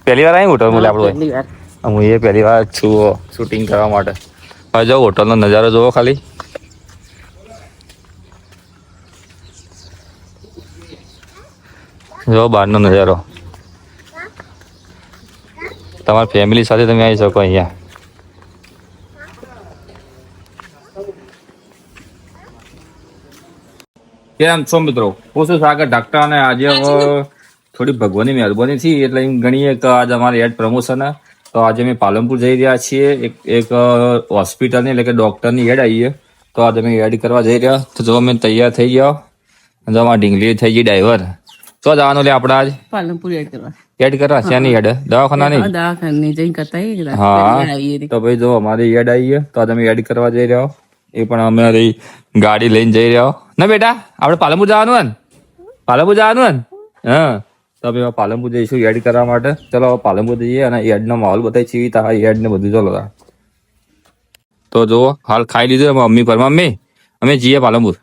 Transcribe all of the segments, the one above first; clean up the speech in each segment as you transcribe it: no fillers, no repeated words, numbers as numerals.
પહેલી વાર આવી હોટલ મળે આપણું? હું એ પહેલી વાર છું શૂટિંગ કરવા માટે. હવે જાઓ હોટલનો નજારો જોવો ખાલી. જો બહારનો નજારો. તમારી ફેમિલી સાથે તમે આવી શકો અહીંયા. કેમ છો મિત્રો? હું છું સાગર ડાક્ટર અને આજે થોડી ભગવાનની મહેરબાની થી એટલે એમ ગણીએ કે આજે અમારે એડ પ્રમોશન તો આજે અમે પાલનપુર જઈ રહ્યા છીએ. એક હોસ્પિટલની એટલે કે ડોક્ટરની એડ આવી છે તો આજે અમે એડ કરવા જઈ રહ્યા. તો જો અમે તૈયાર થઈ ગયા. જો અમારા ઢીંગલી થઈ ગઈ ડ્રાઈવર. શું જવાનું લે આપણે આજ? પાલનપુર એડ કરવા શેની એડ? દવાખાનાની? હા તો ભાઈ જો અમારી એડ આવી છે તો આજે અમે એડ કરવા જઈ રહ્યા. એ પણ અમે ગાડી લઈને જઈ રહ્યા ના બેટા. આપણે પાલનપુર જવાનું ને? પાલનપુર જવાનું ને? હા તો અમે પાલનપુર જઈશું એડ કરવા માટે. ચલો પાલનપુર જઈએ અને એડનો માહોલ બતાવી છીએ. તા એડ ને બધું ચલો. તો જુઓ હાલ ખાઈ લીધું મમ્મી પર. મમ્મી અમે જઈએ પાલનપુર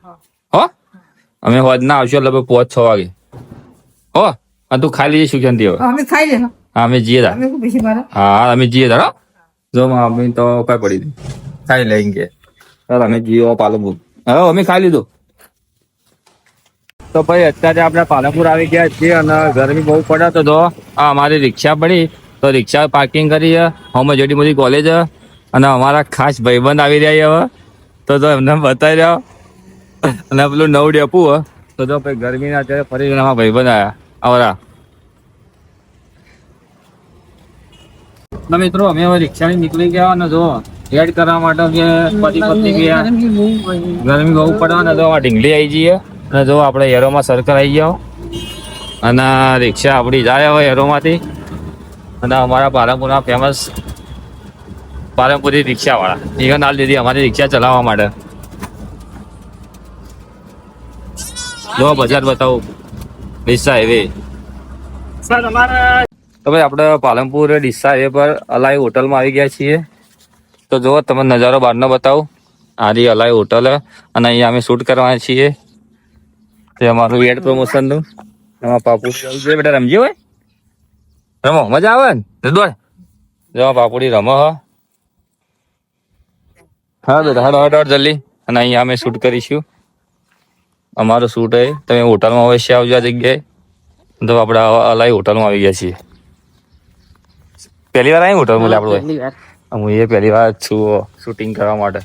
હો. અમે હોજ ના આવશું લગભગ 5-6 વાગે હો. તું ખાઈ લીધી સુશાંતિ હવે? હા અમે જઈએ તાર. હા અમે જઈએ તાર. જો મમ્મી તો કઈ પડી હતી ખાઈ લઈને ચાલ અમે જઈએ પાલનપુર. હવે અમે ખાઈ લીધું. તો ભાઈ અત્યારે આપણે પાલનપુર આવી ગયા છીએ અને ગરમી બહુ પડે તો જો આ અમારી રિક્ષા પડી તો રિક્ષા પાર્કિંગ કરી હમણાં જેટી બધી કોલેજ અને અમારા ખાસ ભાઈબંધ આવી રહ્યા હવે તો એમને બતાવી રહ્યા અને પેલું નવું ડેપું તો જો ભાઈ ગરમીના અત્યારે ફરી અમારા ભાઈબંધ આવ્યા આવરા. મિત્રો અમે હવે રિક્ષાની નીકળી ગયા અને જો એડ કરવા માટે પતિ પત્ની ગયા. ગરમી બહુ પડવા તો ઢીંગલી આવી જઈએ અને જો આપણે એરોમાં સર્કલ આવી જાઓ અને રિક્ષા આપણી જાય હવે એરોમાંથી. અને અમારા પાલનપુરના ફેમસ પાલનપુરી રિક્ષાવાળા ઈગન હાલ દીધી અમારી રિક્ષા ચલાવવા માટે. જો બજાર બતાવું ડીસા હાઈવે. તો ભાઈ આપણે પાલનપુર ડીસા હાઈવે પર અલાઈ હોટલમાં આવી ગયા છીએ. તો જુઓ તમે નજારો બહારનો બતાવું. આરી અલાઈ હોટલ અને અહીંયા અમે શૂટ કરવાના છીએ. તે અમારું એડ પ્રમોશનનું. એમાં પાપુ બેટા રમજી હોય રમો મજા આવે ને દોડ. જેમાં પાપુડી રમો હા બેટા હડો હડો જલ્દી. અને અહીંયા અમે શૂટ કરીશું. અમારું શૂટ હોય તમે હોટલમાં અવશ્ય આવજો આ જગ્યાએ. તો આપણે અલાઈ હોટલમાં આવી ગયા છીએ. પહેલી વાર આવી હોટલ મળે આપણું? હું એ પહેલી વાર છું શૂટિંગ કરવા માટે.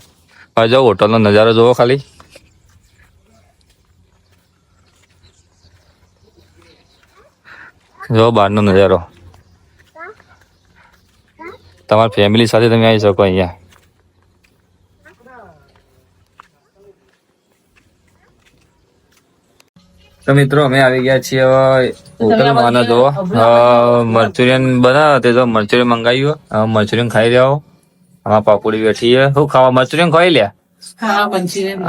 હવે જાઓ હોટલનો નજારો જોવો ખાલી. જો બહારનો નજારો. તમારી ફેમિલી સાથે તમે આવી શકો અહીંયા. તો મિત્રો અમે આવી ગયા છીએ હવે હોટલમાં. જોવો મંચુરિયન બનાવે તે જો મંચુરિયન મંગાવ્યું. મંચુરિયન ખાઈ રહ્યા. આમાં પાપુડી બેઠી છે. શું ખાવા? મંચુરિયન ખાઈ લ્યા.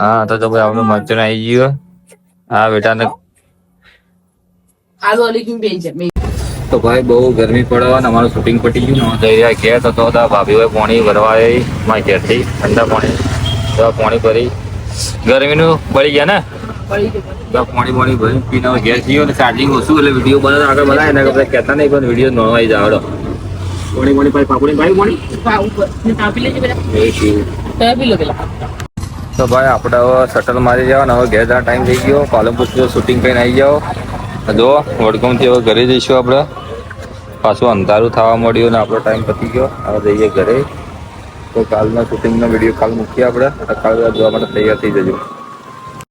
હા તો ભાઈ આપણું મંચુરિયન આવી ગયું. હા બેટા ને તો ભાઈ બહુ ગરમી પડવા ને અમારું શૂટિંગ પટી ગયું. જઈ રહ્યા ઘેર તો ભાભી હોય પાણી ભરવા આવી મારા ઘેરથી ઠંડા પાણી તો પાણી ભરી ગરમીનું પડી ગયા ને પાણી ભરી પીને ઘેર થયો ને ચાર્જિંગ ઓછું એટલે વિડીયો બનાવે આગળ બનાવે ને આપણે કહેતા નહીં પણ વિડીયો નોંધવાઈ જાવ. પાણી પાપડી પાણી તો ભાઈ આપણે હવે શટલ મારી જાવ ને હવે ઘેર જવાનો ટાઈમ થઈ ગયો. પાલનપુર શૂટિંગ કરીને આવી જાઓ. જો વડગામથી હવે ઘરે જઈશું આપણે. પાછું અંધારું થવા મળ્યું ને આપણો ટાઈમ પતી ગયો. હવે જઈએ ઘરે. તો કાલના શૂટિંગનો વિડીયો કાલ મૂકીએ આપણે. કાલે જોવા માટે તૈયાર થઈ જજો.